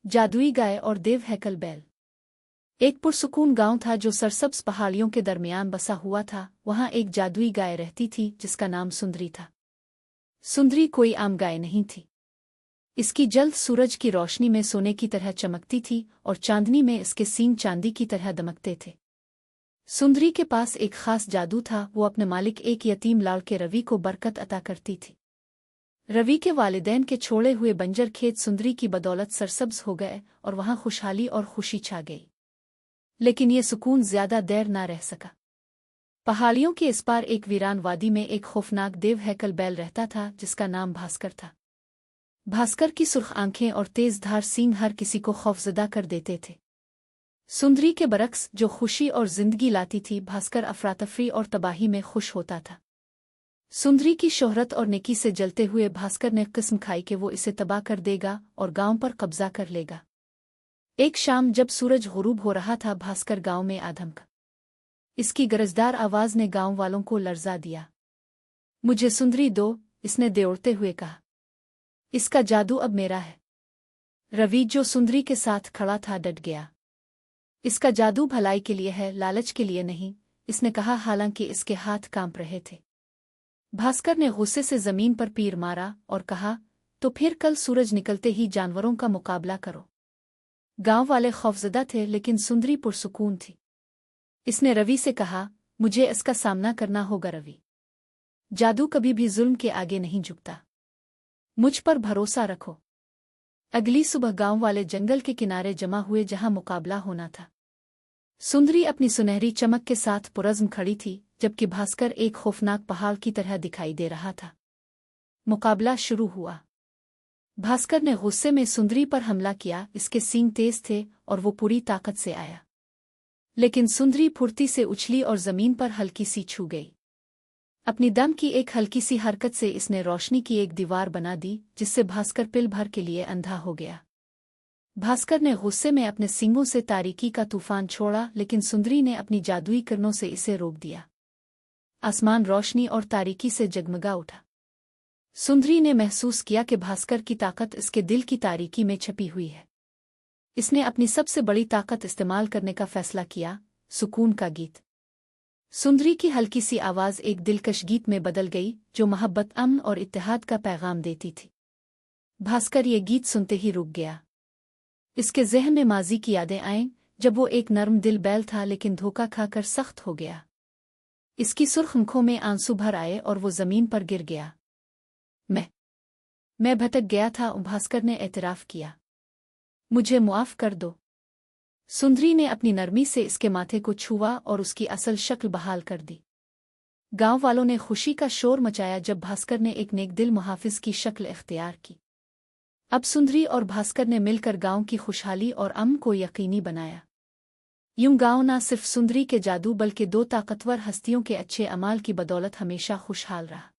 जादुई गाय और देव हैकल बैल। एक पुरसुकून गांव था जो सरसब्ज पहाड़ियों के दरमियान बसा हुआ था। वहां एक जादुई गाय रहती थी जिसका नाम सुंदरी था। सुंदरी कोई आम गाय नहीं थी। इसकी जल्द सूरज की रोशनी में सोने की तरह चमकती थी और चांदनी में इसके सींग चांदी की तरह दमकते थे। सुंदरी के पास एक खास जादू था। वो अपने मालिक एक यतीम लाड़के रवि को बरकत अता करती थी। रवि के वालिदैन के छोड़े हुए बंजर खेत सुंदरी की बदौलत सरसब्ज हो गए और वहां खुशहाली और खुशी छा गई। लेकिन ये सुकून ज्यादा देर ना रह सका। पहाड़ियों के इस पार एक वीरान वादी में एक खौफनाक देव हैकल बैल रहता था जिसका नाम भास्कर था। भास्कर की सुर्ख आंखें और तेज धार सींग हर किसी को खौफजदा कर देते थे। सुंदरी के बरक्स जो खुशी और जिंदगी लाती थी, भास्कर अफरातफरी और तबाही में खुश होता था। सुंदरी की शोहरत और नेकी से जलते हुए भास्कर ने किस्म खाई कि वो इसे तबाह कर देगा और गांव पर कब्जा कर लेगा। एक शाम जब सूरज गुरूब हो रहा था, भास्कर गांव में आ धमका। इसकी गरजदार आवाज ने गांव वालों को लर्जा दिया। मुझे सुंदरी दो, इसने देवड़ते हुए कहा। इसका जादू अब मेरा है। रवि जो सुंदरी के साथ खड़ा था डट गया। इसका जादू भलाई के लिए है, लालच के लिए नहीं, इसने कहा, हालांकि इसके हाथ कांप रहे थे। भास्कर ने गुस्से से जमीन पर पीर मारा और कहा, तो फिर कल सूरज निकलते ही जानवरों का मुकाबला करो। गांव वाले खौफजदा थे लेकिन सुंदरी पुरसुकून थी। इसने रवि से कहा, मुझे इसका सामना करना होगा रवि। जादू कभी भी जुल्म के आगे नहीं झुकता। मुझ पर भरोसा रखो। अगली सुबह गांव वाले जंगल के किनारे जमा हुए जहां मुकाबला होना था। सुंदरी अपनी सुनहरी चमक के साथ पुरज़्म खड़ी थी, जबकि भास्कर एक खौफनाक पहाड़ की तरह दिखाई दे रहा था। मुकाबला शुरू हुआ। भास्कर ने गुस्से में सुंदरी पर हमला किया। इसके सींग तेज थे और वो पूरी ताकत से आया। लेकिन सुंदरी फुर्ती से उछली और जमीन पर हल्की सी छू गई। अपनी दम की एक हल्की सी हरकत से इसने रोशनी की एक दीवार बना दी, जिससे भास्कर पिल भर के लिए अंधा हो गया। भास्कर ने गुस्से में अपने सींगों से तारीकी का तूफान छोड़ा, लेकिन सुंदरी ने अपनी जादुई किरणों से इसे रोक दिया। आसमान रोशनी और तारीकी से जगमगा उठा। सुंदरी ने महसूस किया कि भास्कर की ताकत इसके दिल की तारीकी में छपी हुई है। इसने अपनी सबसे बड़ी ताकत इस्तेमाल करने का फैसला किया, सुकून का गीत। सुंदरी की हल्की सी आवाज एक दिलकश गीत में बदल गई, जो मोहब्बत, अमन और इत्तेहाद का पैगाम देती थी। भास्कर ये गीत सुनते ही रुक गया। इसके ज़हन में माजी की यादें आईं, जब वो एक नर्म दिल बैल था लेकिन धोखा खाकर सख्त हो गया। इसकी सुर्ख आंखों में आंसू भर आए और वो जमीन पर गिर गया। मैं भटक गया था, भास्कर ने एतराफ किया। मुझे मुआफ कर दो। सुंदरी ने अपनी नरमी से इसके माथे को छुआ और उसकी असल शक्ल बहाल कर दी। गांव वालों ने खुशी का शोर मचाया जब भास्कर ने एक नेकदिल मुहाफिज की शक्ल इख्तियार की। अब सुंदरी और भास्कर ने मिलकर गांव की खुशहाली और अमन को यकीनी बनाया। यूं गांव न सिर्फ सुंदरी के जादू बल्कि दो ताकतवर हस्तियों के अच्छे अमाल की बदौलत हमेशा खुशहाल रहा।